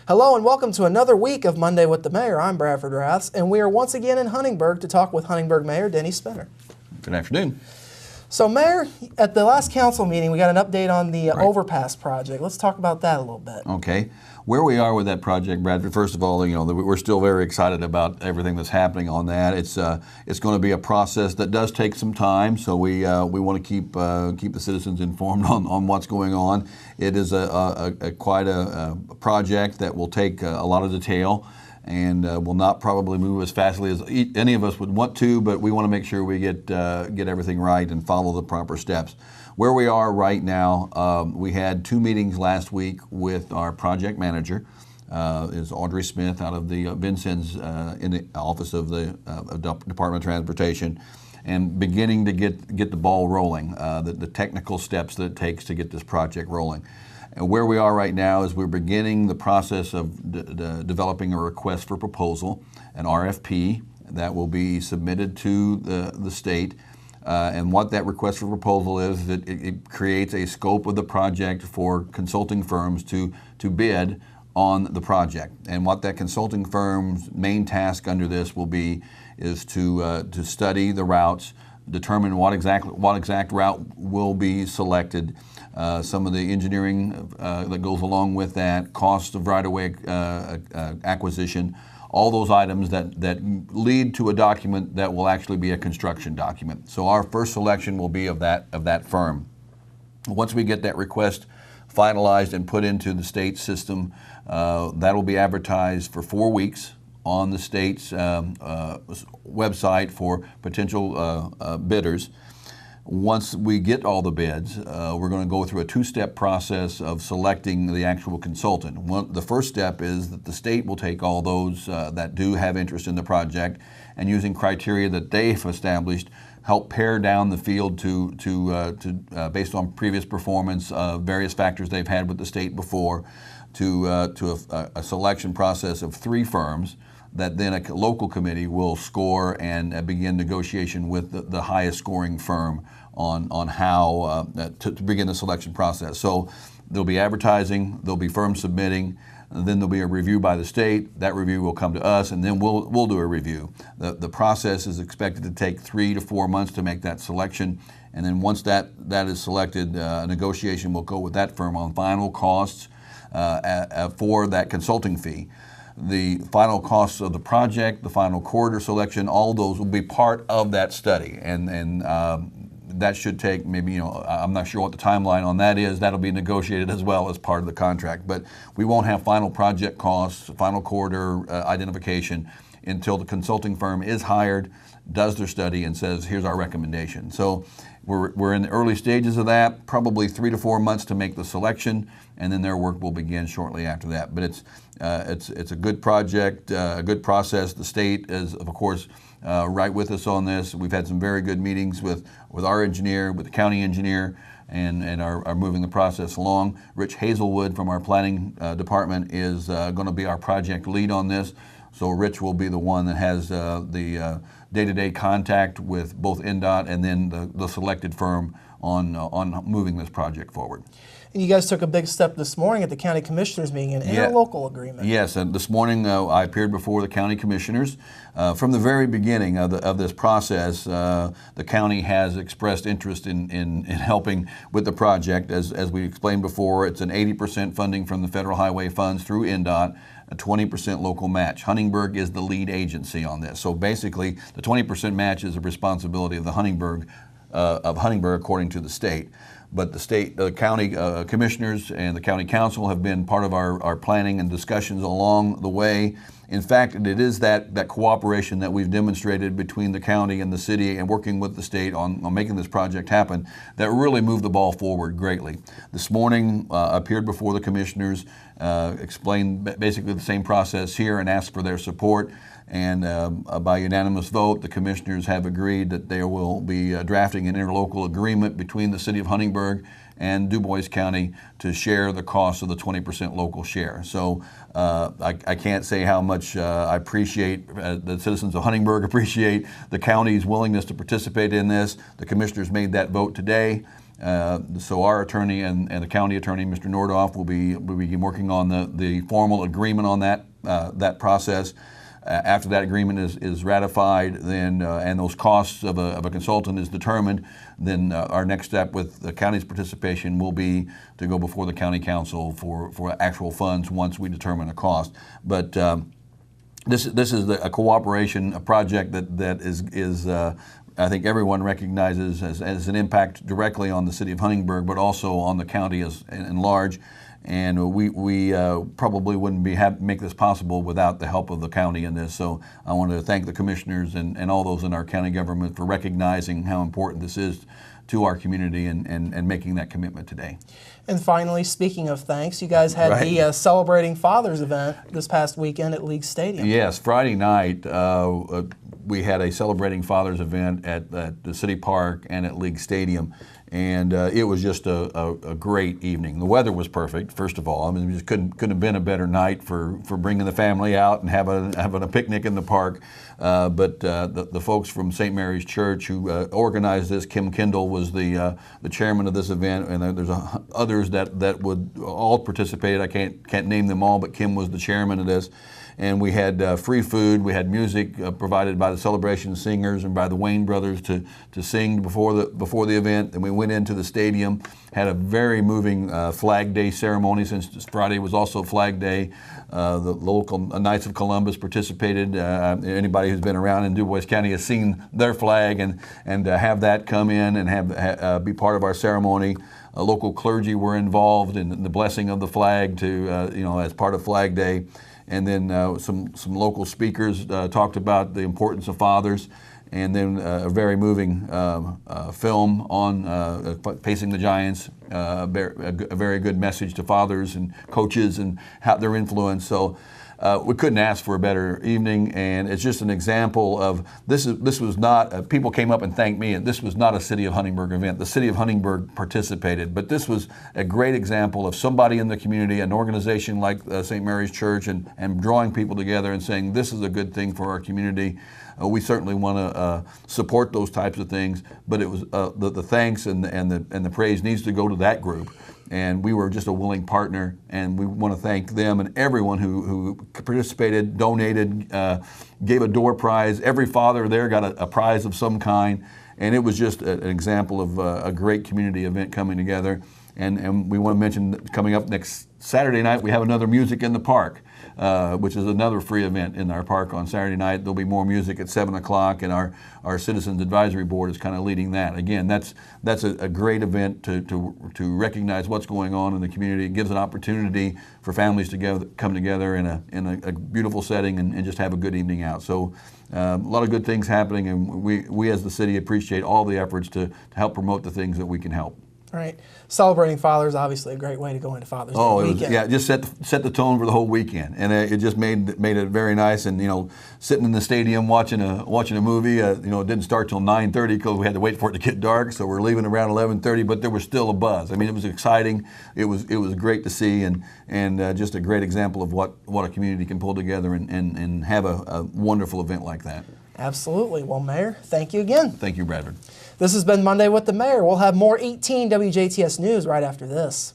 Hello and welcome to another week of Monday with the Mayor. I'm Bradford Raths, and we are once again in Huntingburg to talk with Huntingburg Mayor Denny Spinner. Good afternoon. So Mayor, at the last council meeting, we got an update on the overpass project. Let's talk about that a little bit. Okay. Where we are with that project, Bradford, first of all, we're still very excited about everything that's happening on that. It's going to be a process that does take some time, so we want to keep the citizens informed on what's going on. It is quite a project that will take a lot of detail and will not probably move as fastly as any of us would want to, but we want to make sure we get everything right and follow the proper steps. Where we are right now, we had 2 meetings last week with our project manager, is Audrey Smith out of the Vincennes in the Office of the Department of Transportation, and beginning to get the ball rolling, the technical steps that it takes to get this project rolling. And where we are right now is we're beginning the process of developing a request for proposal, an RFP, that will be submitted to the state. And what that request for proposal is, that it creates a scope of the project for consulting firms to bid on the project. And what that consulting firm's main task under this will be is to study the routes, determine what exact route will be selected, some of the engineering that goes along with that, cost of right-of-way acquisition, all those items that lead to a document that will actually be a construction document. So our first selection will be of that firm. Once we get that request finalized and put into the state system, that will be advertised for 4 weeks on the state's website for potential bidders. Once we get all the bids, we're going to go through a 2-step process of selecting the actual consultant. The first step is that the state will take all those that do have interest in the project, and using criteria that they've established, help pare down the field to based on previous performance, various factors they've had with the state before, to a selection process of 3 firms that then a local committee will score and begin negotiation with the highest scoring firm on how to begin the selection process. So there'll be advertising, there'll be firms submitting, and then there'll be a review by the state. That review will come to us, and then we'll do a review. The process is expected to take 3 to 4 months to make that selection, and then once that is selected, a negotiation will go with that firm on final costs for that consulting fee. The final costs of the project, the final corridor selection, all those will be part of that study, and that should take maybe, I'm not sure what the timeline on that is. That'll be negotiated as well as part of the contract, but we won't have final project costs, final corridor identification until the consulting firm is hired, does their study, and says, here's our recommendation. So we're in the early stages of that, probably 3 to 4 months to make the selection, and then their work will begin shortly after that. But it's a good project, a good process. The state is, of course, right with us on this. We've had some very good meetings with our engineer, with the county engineer, and are moving the process along. Rich Hazelwood from our planning department is going to be our project lead on this. So Rich will be the one that has the day-to-day contact with both NDOT and then the selected firm on moving this project forward. And you guys took a big step this morning at the county commissioners meeting, an interlocal agreement. Yes, and this morning I appeared before the county commissioners. From the very beginning of this process, the county has expressed interest in helping with the project. As we explained before, it's an 80% funding from the federal highway funds through NDOT, a 20% local match. Huntingburg is the lead agency on this. So basically, the 20% match is a responsibility of the Huntingburg according to the state. But the county commissioners and the county council have been part of our planning and discussions along the way. In fact, it is that cooperation that we've demonstrated between the county and the city and working with the state on making this project happen that really moved the ball forward greatly. This morning, I appeared before the commissioners, explained basically the same process here and asked for their support. And by unanimous vote, the commissioners have agreed that they will be drafting an interlocal agreement between the City of Huntingburg and Du Bois County to share the cost of the 20% local share. So I can't say how much I appreciate, the citizens of Huntingburg appreciate the county's willingness to participate in this. The commissioners made that vote today. So our attorney and the county attorney, Mr. Nordoff, will be working on the formal agreement on that process. After that agreement is ratified, then and those costs of a consultant is determined, then our next step with the county's participation will be to go before the county council for actual funds once we determine a cost. But this is a cooperation, a project that is I think everyone recognizes as an impact directly on the city of Huntingburg, but also on the county in large. And we probably wouldn't make this possible without the help of the county in this. So I want to thank the commissioners and all those in our county government for recognizing how important this is to our community and making that commitment today. And finally, speaking of thanks, you guys had the Celebrating Fathers event this past weekend at League Stadium. Yes, Friday night we had a Celebrating Fathers event at the City Park and at League Stadium. And it was just a great evening. The weather was perfect, first of all. I mean, it just couldn't have been a better night for bringing the family out and having a picnic in the park. But the folks from St. Mary's Church who organized this, Kim Kendall was the chairman of this event, and there's others that would all participate. I can't name them all, but Kim was the chairman of this. And we had free food. We had music provided by the Celebration Singers and by the Wayne Brothers to sing before the event. And we went into the stadium, had a very moving Flag Day ceremony, since Friday was also Flag Day. The local Knights of Columbus participated. Anybody who's been around in DuBois County has seen their flag, and have that come in and be part of our ceremony. Local clergy were involved in the blessing of the flag as part of Flag Day. And then some local speakers talked about the importance of fathers, and then a very moving film on Facing the Giants, a very good message to fathers and coaches and how their influence. So we couldn't ask for a better evening, and it's just an example of this was not, people came up and thanked me, and this was not a City of Huntingburg event. The City of Huntingburg participated, but this was a great example of somebody in the community, an organization like St. Mary's Church, and drawing people together and saying this is a good thing for our community. We certainly want to support those types of things, but it was the thanks and the praise needs to go to that group. And we were just a willing partner, and we want to thank them and everyone who participated, donated, gave a door prize. Every father there got a prize of some kind, and it was just an example of a great community event coming together. And we want to mention that coming up next Saturday night, we have another Music in the Park, which is another free event in our park on Saturday night. There'll be more music at 7 o'clock, and our Citizens Advisory Board is kind of leading that. Again, that's a great event to recognize what's going on in the community. It gives an opportunity for families to come together in a beautiful setting and just have a good evening out. So a lot of good things happening, and we as the city appreciate all the efforts to help promote the things that we can help. Right. Celebrating Fathers, obviously a great way to go into Father's Day weekend. It just set the tone for the whole weekend, and it just made it very nice. And sitting in the stadium watching a movie, it didn't start till 9:30 because we had to wait for it to get dark. So we're leaving around 11:30, but there was still a buzz. I mean, it was exciting. It was great to see, and just a great example of what a community can pull together and have a wonderful event like that. Absolutely. Well, Mayor, thank you again. Thank you, Bradford. This has been Monday with the Mayor. We'll have more 18 WJTS News right after this.